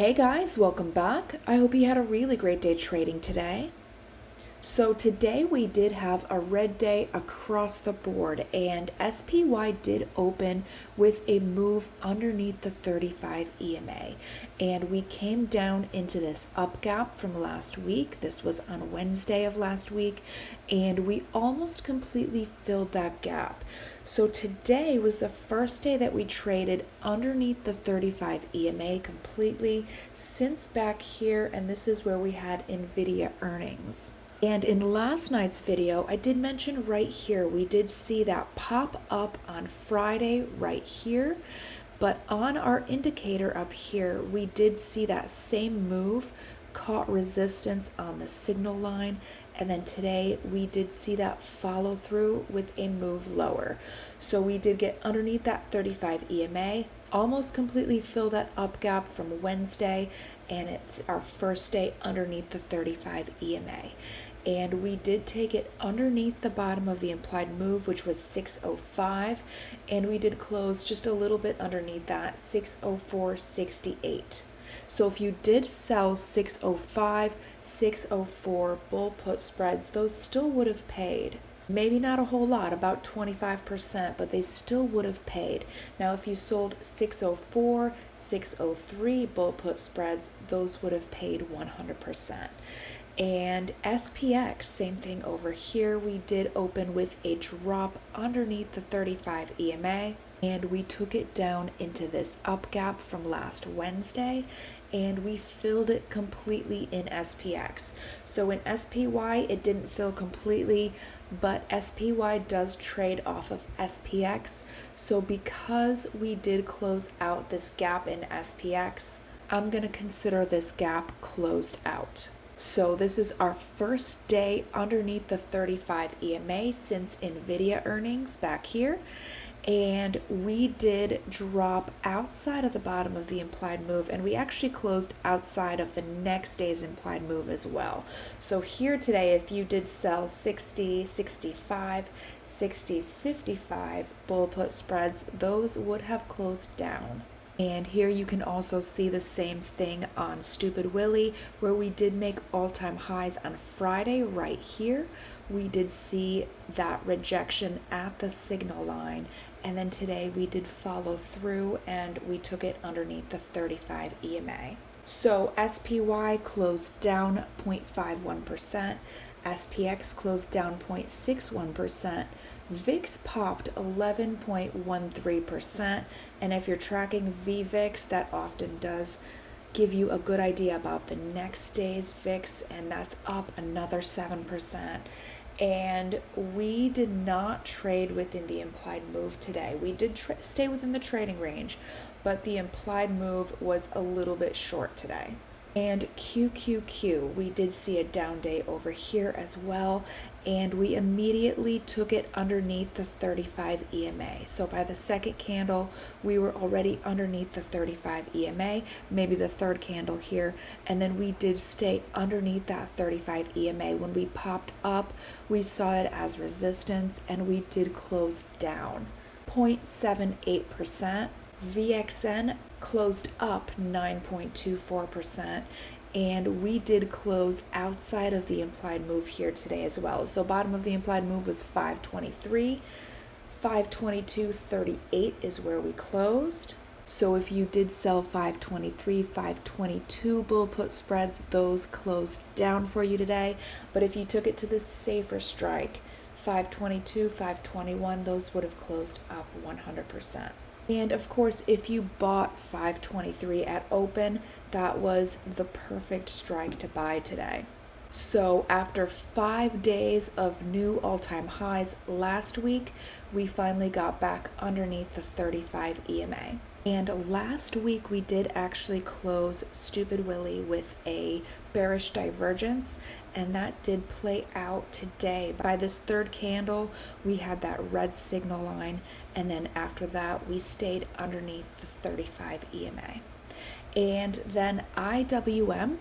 Hey guys, welcome back. I hope you had a really great day trading today. So today we did have a red day across the board, and SPY did open with a move underneath the 35 EMA, and we came down into this up gap from last week. This was on Wednesday of last week, and we almost completely filled that gap. So today was the first day that we traded underneath the 35 EMA completely since back here, and this is where we had Nvidia earnings. And in last night's video, I did mention right here, we did see that pop up on Friday right here. But on our indicator up here, we did see that same move, caught resistance on the signal line. And then today we did see that follow through with a move lower. So we did get underneath that 35 EMA, almost completely fill that up gap from Wednesday. And it's our first day underneath the 35 EMA. And we did take it underneath the bottom of the implied move, which was 605, and we did close just a little bit underneath that, 604.68. So if you did sell 605, 604 bull put spreads, those still would have paid. Maybe not a whole lot, about 25%, but they still would have paid. Now, if you sold 604, 603 bull put spreads, those would have paid 100%. And SPX, same thing over here. We did open with a drop underneath the 35 EMA, and we took it down into this up gap from last Wednesday, and we filled it completely in SPX. So in SPY, it didn't fill completely, but SPY does trade off of SPX. So because we did close out this gap in SPX, I'm going to consider this gap closed out. So this is our first day underneath the 35 EMA since Nvidia earnings back here. And we did drop outside of the bottom of the implied move, and we actually closed outside of the next day's implied move as well. So here today, if you did sell 60, 65, 60, 55 bull put spreads, those would have closed down. And here you can also see the same thing on Stupid Willie, where we did make all-time highs on Friday right here. We did see that rejection at the signal line, and then today we did follow through and we took it underneath the 35 EMA. So SPY closed down 0.51%, SPX closed down 0.61%, VIX popped 11.13%, and if you're tracking VVIX, that often does give you a good idea about the next day's VIX, and that's up another 7%. And we did not trade within the implied move today. We did stay within the trading range, but the implied move was a little bit short today. And QQQ, we did see a down day over here as well, and we immediately took it underneath the 35 EMA. So by the second candle, we were already underneath the 35 EMA, maybe the third candle here, and then we did stay underneath that 35 EMA. When we popped up, we saw it as resistance, and we did close down 0.78%. VXN closed up 9.24%, and we did close outside of the implied move here today as well. So bottom of the implied move was 523, 522.38 is where we closed. So if you did sell 523, 522 bull put spreads, those closed down for you today. But if you took it to the safer strike, 522, 521, those would have closed up 100%. And of course, if you bought 523 at open, that was the perfect strike to buy today. So after 5 days of new all-time highs last week, we finally got back underneath the 35 EMA. And last week we did actually close Stupid Willie with a bearish divergence, and that did play out today. By this third candle, we had that red signal line, and then after that we stayed underneath the 35 EMA. And then IWM,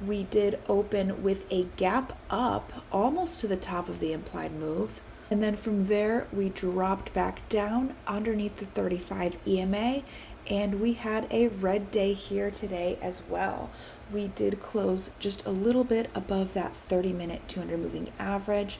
we did open with a gap up almost to the top of the implied move. And then from there, we dropped back down underneath the 35 EMA, And we had a red day here today as well. We did close just a little bit above that 30-minute 200 moving average,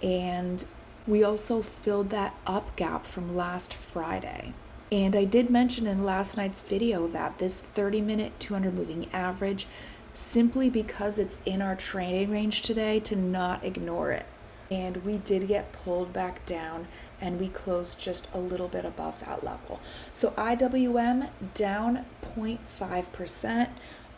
and we also filled that up gap from last Friday. And I did mention in last night's video that this 30-minute 200 moving average, simply because it's in our trading range today, to not ignore it. And we did get pulled back down, and we closed just a little bit above that level. So IWM down 0.5%,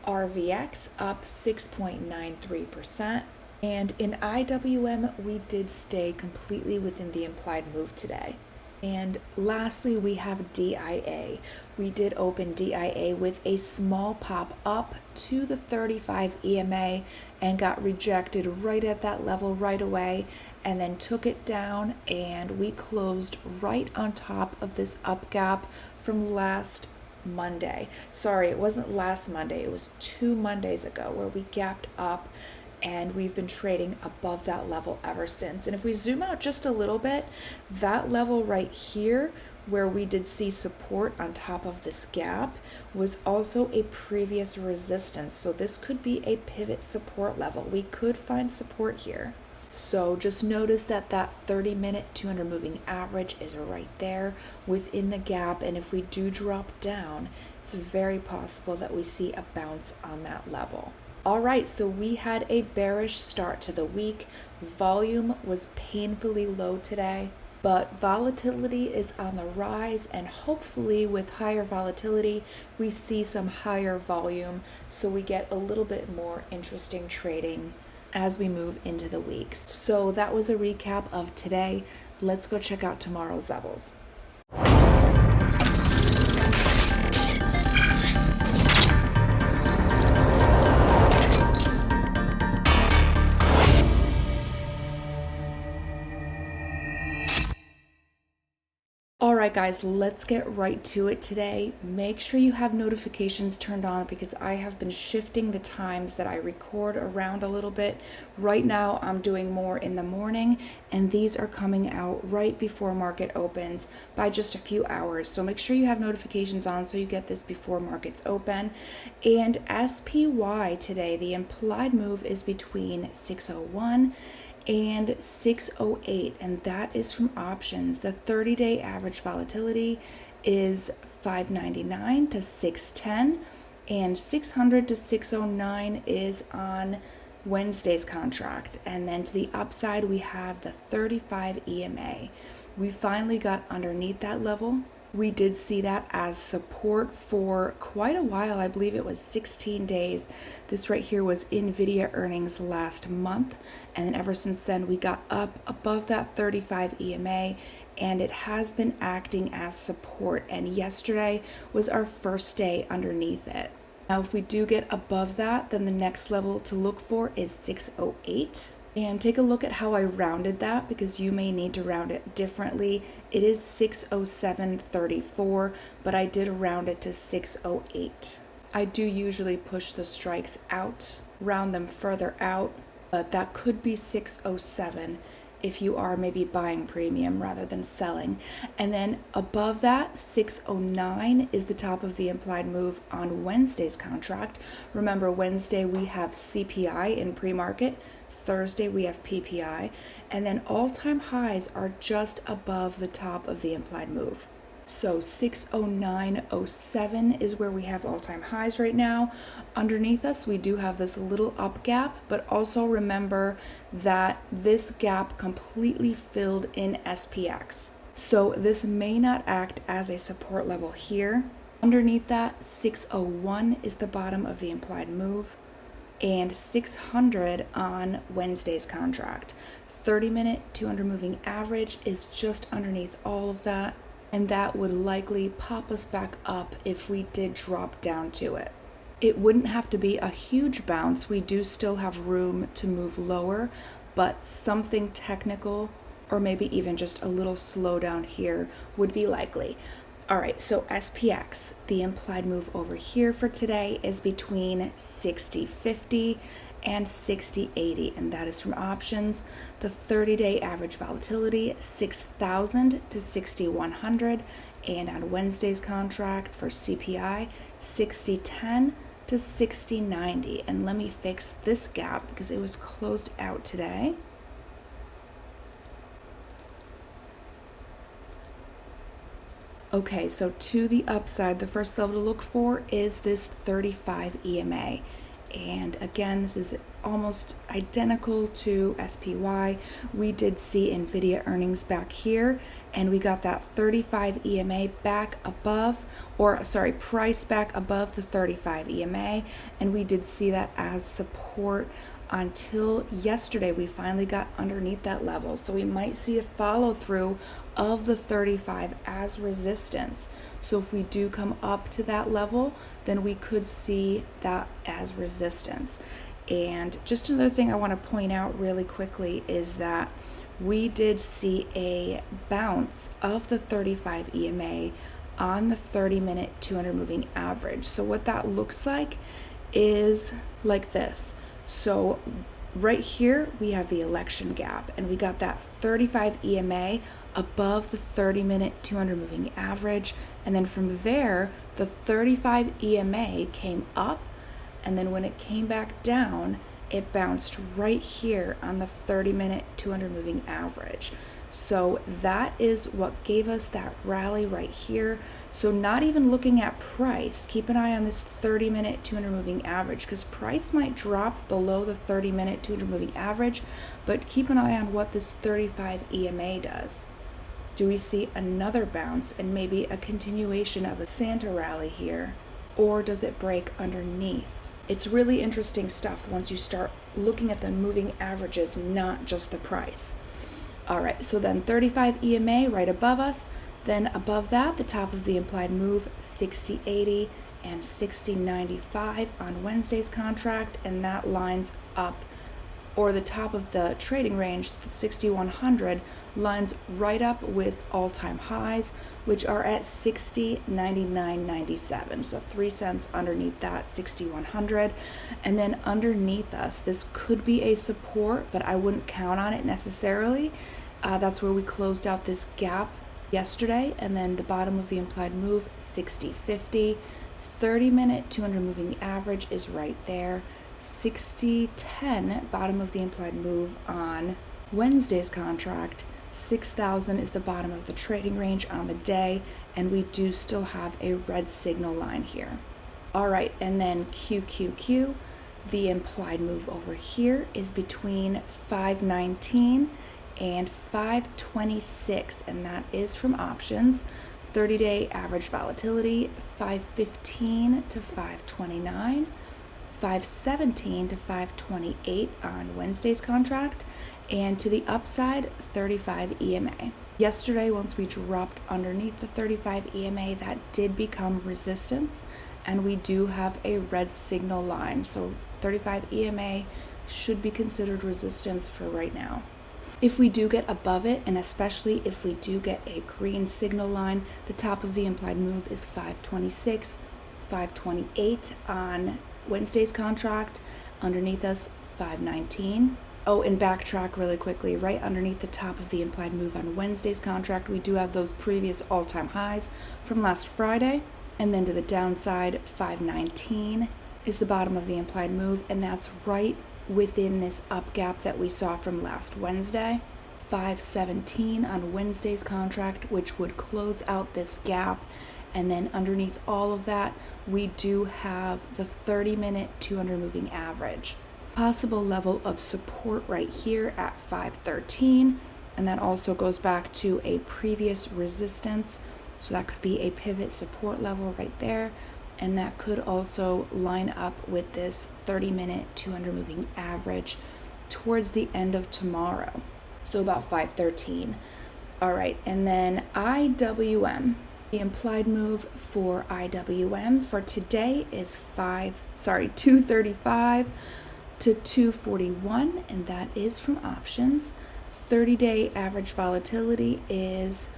RVX up 6.93%. And in IWM, we did stay completely within the implied move today. And lastly, we have DIA. We did open DIA with a small pop up to the 35 EMA and got rejected right at that level right away, and then took it down, and we closed right on top of this up gap from last Monday. Sorry, it wasn't last Monday, it was 2 Mondays ago where we gapped up, and we've been trading above that level ever since. And if we zoom out just a little bit, that level right here where we did see support on top of this gap was also a previous resistance. So this could be a pivot support level. We could find support here. So just notice that that 30-minute 200 moving average is right there within the gap. And if we do drop down, it's very possible that we see a bounce on that level. All right, so we had a bearish start to the week. Volume was painfully low today, but volatility is on the rise, and hopefully with higher volatility, we see some higher volume, so we get a little bit more interesting trading as we move into the weeks. So that was a recap of today. Let's go check out tomorrow's levels. Alright guys, let's get right to it today. Make sure you have notifications turned on because I have been shifting the times that I record around a little bit. Right now I'm doing more in the morning, and these are coming out right before market opens by just a few hours. So make sure you have notifications on so you get this before markets open. And SPY today, the implied move is between 601 and 608, and that is from options. The 30-day average volatility is 599 to 610, and 600 to 609 is on Wednesday's contract. And then to the upside, we have the 35 EMA. We finally got underneath that level. We did see that as support for quite a while. I believe it was 16 days. This right here was Nvidia earnings last month. And then ever since then, we got up above that 35 EMA, and it has been acting as support. And yesterday was our first day underneath it. Now, if we do get above that, then the next level to look for is 608. And take a look at how I rounded that, because you may need to round it differently. It is 607.34, but I did round it to 608. I do usually push the strikes out, round them further out, but that could be 607 if you are maybe buying premium rather than selling. And then above that, 609 is the top of the implied move on Wednesday's contract. Remember, Wednesday we have CPI in pre-market, Thursday we have PPI, and then all-time highs are just above the top of the implied move. So 609.07 is where we have all-time highs right now. Underneath us, we do have this little up gap, but also remember that this gap completely filled in SPX. So this may not act as a support level here. Underneath that, 601 is the bottom of the implied move, and 600 on Wednesday's contract. 30-minute 200 moving average is just underneath all of that, and that would likely pop us back up if we did drop down to it. It wouldn't have to be a huge bounce. We do still have room to move lower, but something technical or maybe even just a little slowdown here would be likely. All right, so SPX, the implied move over here for today is between 60.50 and 60.80, and that is from options. The 30-day average volatility, 6,000 to 6,100, And on Wednesday's contract for CPI, 60.10 to 60.90. And let me fix this gap because it was closed out today. Okay, so to the upside, the first level to look for is this 35 EMA. And again, this is almost identical to SPY. We did see Nvidia earnings back here, and we got that 35 EMA back above, price back above the 35 EMA, and we did see that as support until yesterday. We finally got underneath that level, so we might see a follow through of the 35 as resistance. So if we do come up to that level, then we could see that as resistance. And just another thing I want to point out really quickly is that we did see a bounce of the 35 EMA on the 30-minute 200 moving average. So what that looks like is like this. So right here we have the election gap, and we got that 35 EMA above the 30-minute 200 moving average, and then from there the 35 EMA came up, and then when it came back down, it bounced right here on the 30-minute 200 moving average. So that is what gave us that rally right here. So not even looking at price, keep an eye on this 30-minute 200 moving average, because price might drop below the 30-minute 200 moving average, but keep an eye on what this 35 EMA does. Do we see another bounce and maybe a continuation of a Santa rally here? Or does it break underneath? It's really interesting stuff once you start looking at the moving averages, not just the price. All right, so then 35 EMA right above us. Then above that, the top of the implied move, 60.80 and 60.95 on Wednesday's contract, and that lines up, or the top of the trading range, the 6100, lines right up with all-time highs, which are at 60.9997. So 3 cents underneath that 6100. And then underneath us, this could be a support, but I wouldn't count on it necessarily. That's where we closed out this gap yesterday. And then the bottom of the implied move, 60.50. 30-minute 200 moving average is right there. 60.10, bottom of the implied move on Wednesday's contract. 6,000 is the bottom of the trading range on the day, and we do still have a red signal line here. All right, and then QQQ, the implied move over here is between 519 and 526, and that is from options. 30-day average volatility, 515 to 529. 517 to 528 on Wednesday's contract, and to the upside, 35 EMA. Yesterday, once we dropped underneath the 35 EMA, that did become resistance, and we do have a red signal line. So 35 EMA should be considered resistance for right now. If we do get above it, and especially if we do get a green signal line, the top of the implied move is 526, 528 on Wednesday's contract, underneath us 519. Oh, and backtrack really quickly, right underneath the top of the implied move on Wednesday's contract, we do have those previous all-time highs from last Friday, and then to the downside, 519 is the bottom of the implied move, and that's right within this up gap that we saw from last Wednesday. 517 on Wednesday's contract, which would close out this gap, and then underneath all of that, we do have the 30-minute 200 moving average. Possible level of support right here at 513, and that also goes back to a previous resistance, so that could be a pivot support level right there, and that could also line up with this 30-minute 200 moving average towards the end of tomorrow, so about 513. All right, and then IWM. The implied move for IWM for today is 235 to 241, and that is from options. 30-day average volatility is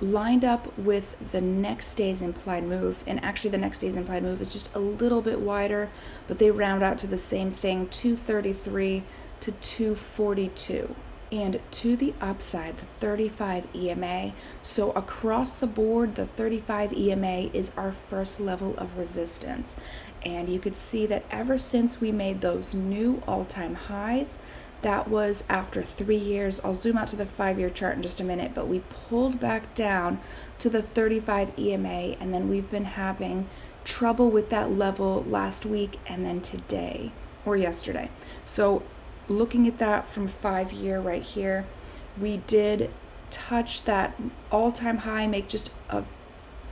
lined up with the next day's implied move, and actually the next day's implied move is just a little bit wider, but they round out to the same thing, 233 to 242. And to the upside, the 35 EMA. So across the board, the 35 EMA is our first level of resistance. And you could see that ever since we made those new all-time highs, that was after 3 years. I'll zoom out to the 5-year chart in just a minute, but we pulled back down to the 35 EMA, and then we've been having trouble with that level last week and then today or yesterday. So looking at that from 5-year right here, we did touch that all-time high, make just a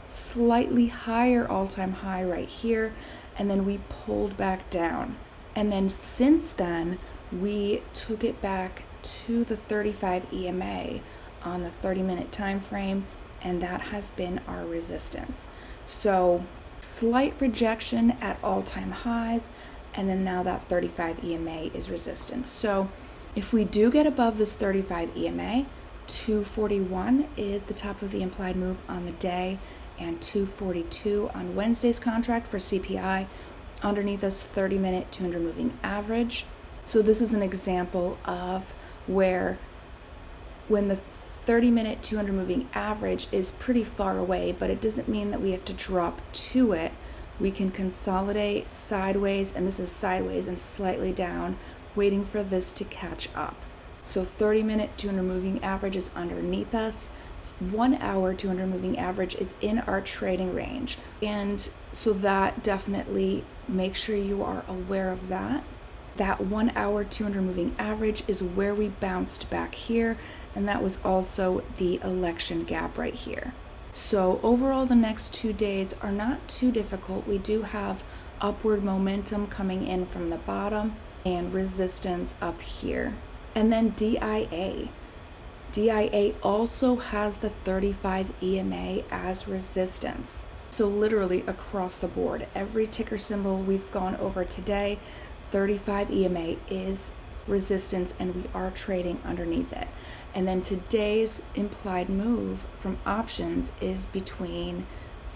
slightly higher all-time high right here, and then we pulled back down. And then since then, we took it back to the 35 EMA on the 30-minute time frame, and that has been our resistance. So slight rejection at all-time highs, and then now that 35 EMA is resistance. So if we do get above this 35 EMA, 241 is the top of the implied move on the day, and 242 on Wednesday's contract for CPI. Underneath us, 30-minute 200 moving average. So this is an example of where when the 30-minute 200 moving average is pretty far away, but it doesn't mean that we have to drop to it. We can consolidate sideways, and this is sideways and slightly down, waiting for this to catch up. So 30-minute 200 moving average is underneath us. 1 hour 200 moving average is in our trading range. And so that definitely make sure you are aware of that. That 1 hour 200 moving average is where we bounced back here, and that was also the election gap right here. So overall, the next 2 days are not too difficult. We do have upward momentum coming in from the bottom and resistance up here. And then DIA. DIA also has the 35 EMA as resistance. So literally across the board, every ticker symbol we've gone over today, 35 EMA is resistance, and we are trading underneath it. And then today's implied move from options is between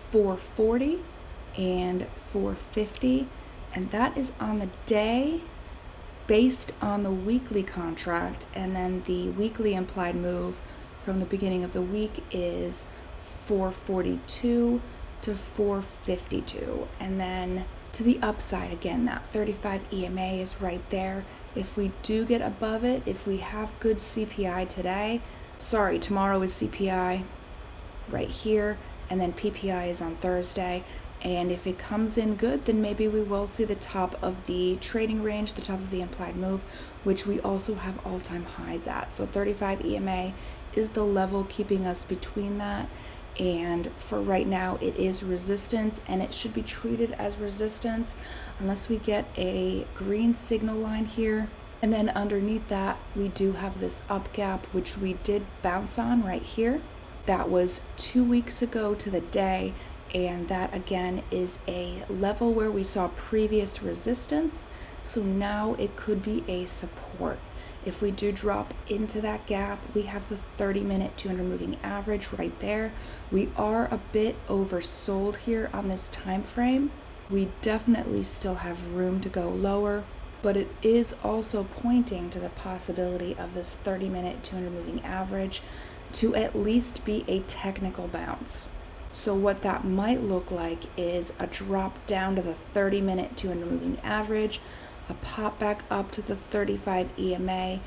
440 and 450, and that is on the day based on the weekly contract. And then the weekly implied move from the beginning of the week is 442 to 452. And then to the upside, again, that 35 EMA is right there. If we do get above it, if we have good CPI tomorrow is CPI right here, and then PPI is on Thursday. And if it comes in good, then maybe we will see the top of the trading range, the top of the implied move, which we also have all-time highs at. So 35 EMA is the level keeping us between that. And for right now, it is resistance, and it should be treated as resistance unless we get a green signal line here. And then underneath that, we do have this up gap, which we did bounce on right here. That was 2 weeks ago to the day, and that again is a level where we saw previous resistance. So now it could be a support. If we do drop into that gap, we have the 30-minute 200 moving average right there. We are a bit oversold here on this time frame. We definitely still have room to go lower, but it is also pointing to the possibility of this 30-minute 200 moving average to at least be a technical bounce. So what that might look like is a drop down to the 30-minute 200 moving average, a pop back up to the 35 EMA,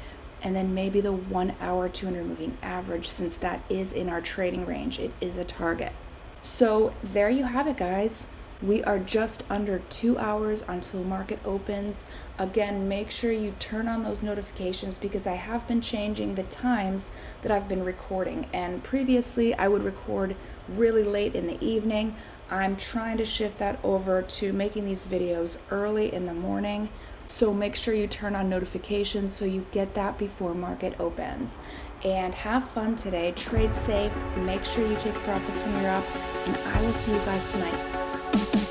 and then maybe the 1 hour 200 moving average, since that is in our trading range. It is a target. So there you have it, guys. We are just under 2 hours until market opens. Again, make sure you turn on those notifications, because I have been changing the times that I've been recording. And previously I would record really late in the evening. I'm trying to shift that over to making these videos early in the morning. So make sure you turn on notifications so you get that before market opens. And have fun today. Trade safe. Make sure you take profits when you're up. And I will see you guys tonight.